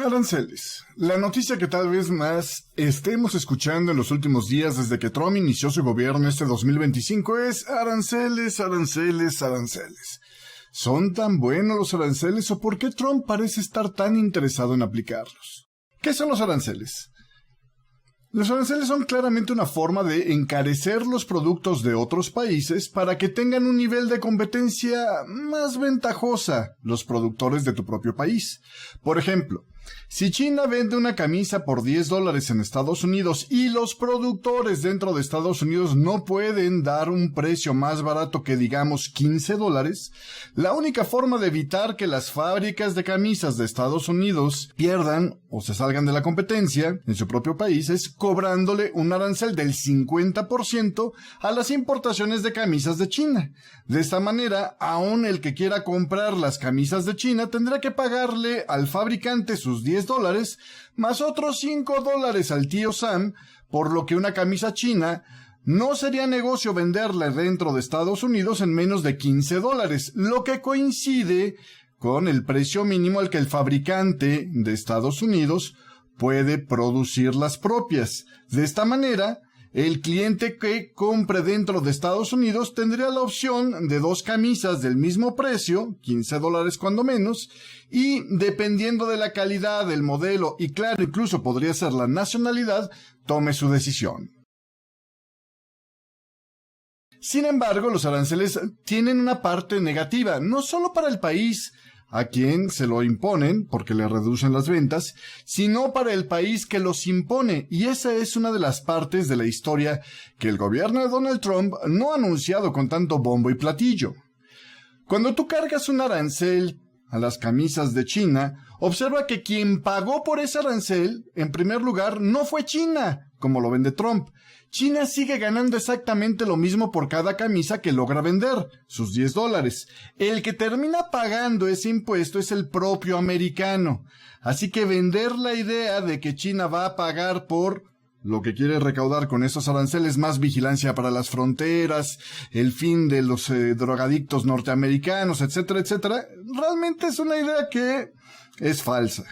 Aranceles. La noticia que tal vez más estemos escuchando en los últimos días desde que Trump inició su gobierno este 2025 es aranceles, aranceles, aranceles. ¿Son tan buenos los aranceles o por qué Trump parece estar tan interesado en aplicarlos? ¿Qué son los aranceles? Los aranceles son claramente una forma de encarecer los productos de otros países para que tengan un nivel de competencia más ventajosa los productores de tu propio país. Por ejemplo, si China vende una camisa por $10 en Estados Unidos y los productores dentro de Estados Unidos no pueden dar un precio más barato que digamos $15, la única forma de evitar que las fábricas de camisas de Estados Unidos pierdan o se salgan de la competencia en su propio país es cobrándole un arancel del 50% a las importaciones de camisas de China. De esta manera, aún el que quiera comprar las camisas de China tendrá que pagarle al fabricante sus $10 más otros $5 al tío Sam, por lo que una camisa china no sería negocio venderla dentro de Estados Unidos en menos de $15, lo que coincide con el precio mínimo al que el fabricante de Estados Unidos puede producir las propias. De esta manera, el cliente que compre dentro de Estados Unidos tendría la opción de 2 camisas del mismo precio, $15 cuando menos, y dependiendo de la calidad, del modelo y claro, incluso podría ser la nacionalidad, tome su decisión. Sin embargo, los aranceles tienen una parte negativa, no solo para el país a quien se lo imponen, porque le reducen las ventas, sino para el país que los impone, y esa es una de las partes de la historia que el gobierno de Donald Trump no ha anunciado con tanto bombo y platillo. Cuando tú cargas un arancel a las camisas de China, observa que quien pagó por ese arancel, en primer lugar, no fue China, como lo vende Trump. China sigue ganando exactamente lo mismo por cada camisa que logra vender, sus $10. El que termina pagando ese impuesto es el propio americano. Así que vender la idea de que China va a pagar por lo que quiere recaudar con esos aranceles, más vigilancia para las fronteras, el fin de los drogadictos norteamericanos, etcétera, etcétera, realmente es una idea que es falsa.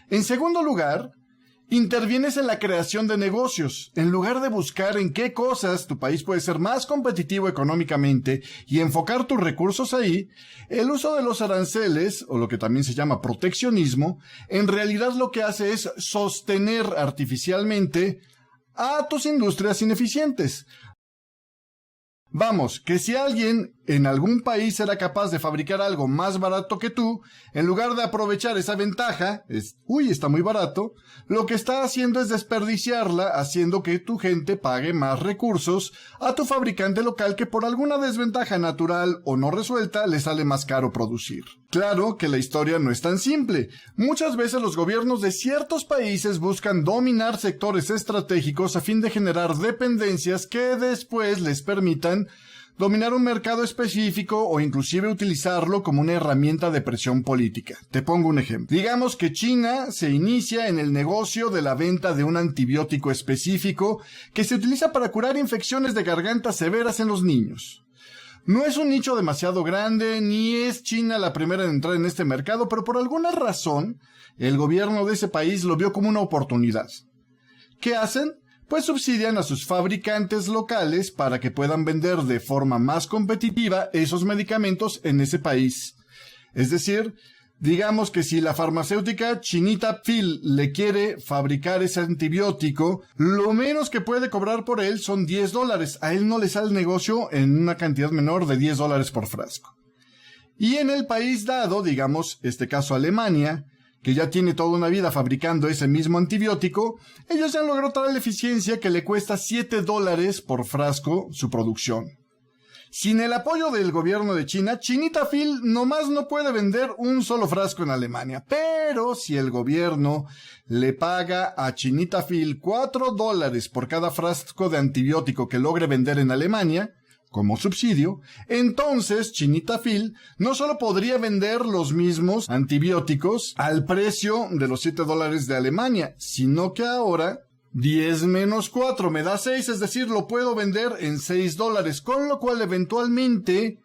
En segundo lugar, intervienes en la creación de negocios. En lugar de buscar en qué cosas tu país puede ser más competitivo económicamente y enfocar tus recursos ahí, el uso de los aranceles, o lo que también se llama proteccionismo, en realidad lo que hace es sostener artificialmente a tus industrias ineficientes. Vamos, que si alguien en algún país era capaz de fabricar algo más barato que tú, en lugar de aprovechar esa ventaja, está muy barato, lo que está haciendo es desperdiciarla, haciendo que tu gente pague más recursos a tu fabricante local que por alguna desventaja natural o no resuelta le sale más caro producir. Claro que la historia no es tan simple. Muchas veces los gobiernos de ciertos países buscan dominar sectores estratégicos a fin de generar dependencias que después les permitan dominar un mercado específico o inclusive utilizarlo como una herramienta de presión política. Te pongo un ejemplo. Digamos que China se inicia en el negocio de la venta de un antibiótico específico que se utiliza para curar infecciones de garganta severas en los niños. No es un nicho demasiado grande, ni es China la primera en entrar en este mercado, pero por alguna razón, el gobierno de ese país lo vio como una oportunidad. ¿Qué hacen? Pues subsidian a sus fabricantes locales para que puedan vender de forma más competitiva esos medicamentos en ese país. Es decir, digamos que si la farmacéutica Chinita Phil le quiere fabricar ese antibiótico, lo menos que puede cobrar por él son $10. A él no le sale el negocio en una cantidad menor de $10 por frasco. Y en el país dado, digamos, este caso Alemania, que ya tiene toda una vida fabricando ese mismo antibiótico, ellos ya han logrado tal eficiencia que le cuesta $7 por frasco su producción. Sin el apoyo del gobierno de China, Chinita Phil nomás no puede vender un solo frasco en Alemania. Pero si el gobierno le paga a Chinita Phil $4 por cada frasco de antibiótico que logre vender en Alemania, como subsidio, entonces Chinita Phil no solo podría vender los mismos antibióticos al precio de los $7 de Alemania, sino que ahora 10 menos 4 me da 6, es decir, lo puedo vender en $6, con lo cual eventualmente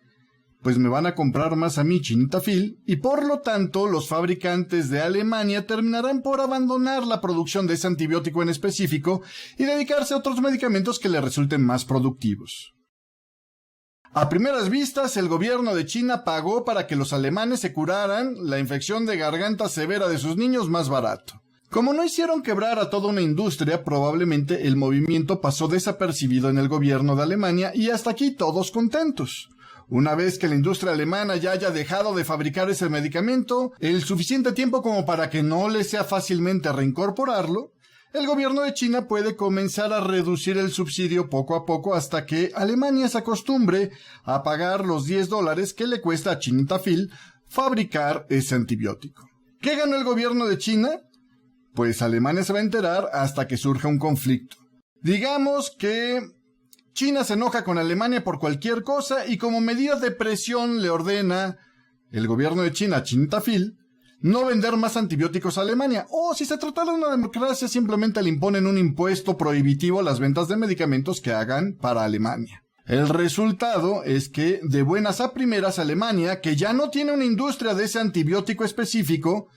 pues me van a comprar más a mí, Chinita Phil, y por lo tanto los fabricantes de Alemania terminarán por abandonar la producción de ese antibiótico en específico y dedicarse a otros medicamentos que les resulten más productivos. A primeras vistas, el gobierno de China pagó para que los alemanes se curaran la infección de garganta severa de sus niños más barato. Como no hicieron quebrar a toda una industria, probablemente el movimiento pasó desapercibido en el gobierno de Alemania y hasta aquí todos contentos. Una vez que la industria alemana ya haya dejado de fabricar ese medicamento, el suficiente tiempo como para que no le sea fácilmente reincorporarlo, el gobierno de China puede comenzar a reducir el subsidio poco a poco hasta que Alemania se acostumbre a pagar los $10 que le cuesta a Chinita Phil fabricar ese antibiótico. ¿Qué ganó el gobierno de China? Pues Alemania se va a enterar hasta que surja un conflicto. Digamos que China se enoja con Alemania por cualquier cosa y como medida de presión le ordena el gobierno de China a Chinita Phil no vender más antibióticos a Alemania. O si se trata de una democracia, simplemente le imponen un impuesto prohibitivo a las ventas de medicamentos que hagan para Alemania. El resultado es que, de buenas a primeras, Alemania, que ya no tiene una industria de ese antibiótico específico,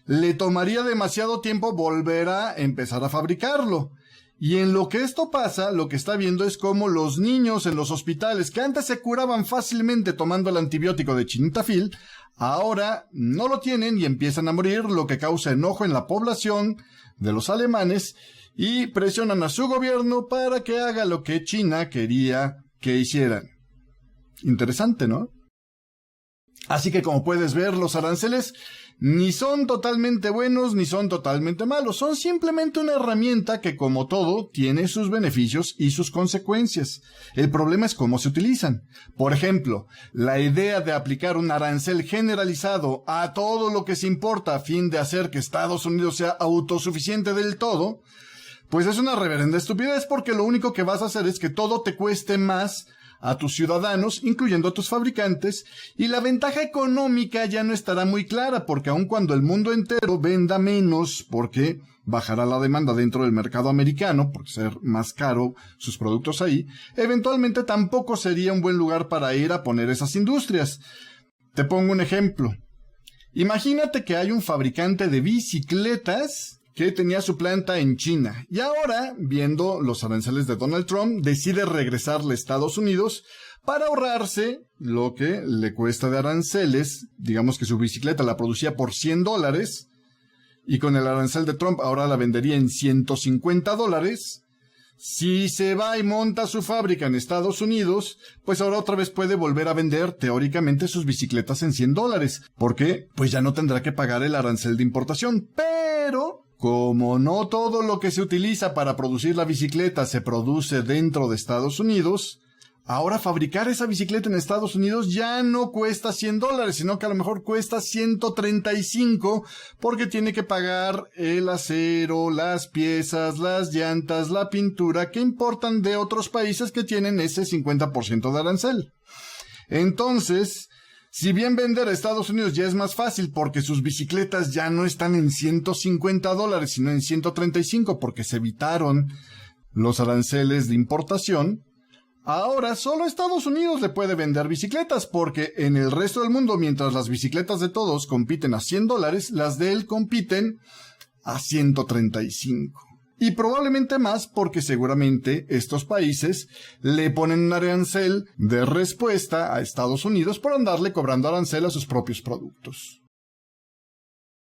le tomaría demasiado tiempo volver a empezar a fabricarlo. Y en lo que esto pasa, lo que está viendo es cómo los niños en los hospitales que antes se curaban fácilmente tomando el antibiótico de Chinita Phil, ahora no lo tienen y empiezan a morir, lo que causa enojo en la población de los alemanes y presionan a su gobierno para que haga lo que China quería que hicieran. Interesante, ¿no? Así que como puedes ver, los aranceles ni son totalmente buenos ni son totalmente malos, son simplemente una herramienta que, como todo, tiene sus beneficios y sus consecuencias. El problema es cómo se utilizan. Por ejemplo, la idea de aplicar un arancel generalizado a todo lo que se importa a fin de hacer que Estados Unidos sea autosuficiente del todo, pues es una reverenda estupidez porque lo único que vas a hacer es que todo te cueste más a tus ciudadanos, incluyendo a tus fabricantes, y la ventaja económica ya no estará muy clara, porque aun cuando el mundo entero venda menos, porque bajará la demanda dentro del mercado americano, por ser más caro sus productos ahí, eventualmente tampoco sería un buen lugar para ir a poner esas industrias. Te pongo un ejemplo. Imagínate que hay un fabricante de bicicletas que tenía su planta en China y ahora, viendo los aranceles de Donald Trump, decide regresarle a Estados Unidos para ahorrarse lo que le cuesta de aranceles. Digamos que su bicicleta la producía por $100 y con el arancel de Trump ahora la vendería en $150. Si se va y monta su fábrica en Estados Unidos, pues ahora otra vez puede volver a vender teóricamente sus bicicletas en $100, porque pues ya no tendrá que pagar el arancel de importación. Pero como no todo lo que se utiliza para producir la bicicleta se produce dentro de Estados Unidos, ahora fabricar esa bicicleta en Estados Unidos ya no cuesta $100, sino que a lo mejor cuesta 135, porque tiene que pagar el acero, las piezas, las llantas, la pintura que importan de otros países que tienen ese 50% de arancel. Entonces, si bien vender a Estados Unidos ya es más fácil porque sus bicicletas ya no están en $150, sino en 135 porque se evitaron los aranceles de importación, ahora solo Estados Unidos le puede vender bicicletas porque en el resto del mundo, mientras las bicicletas de todos compiten a $100, las de él compiten a 135. Y probablemente más porque seguramente estos países le ponen un arancel de respuesta a Estados Unidos por andarle cobrando arancel a sus propios productos.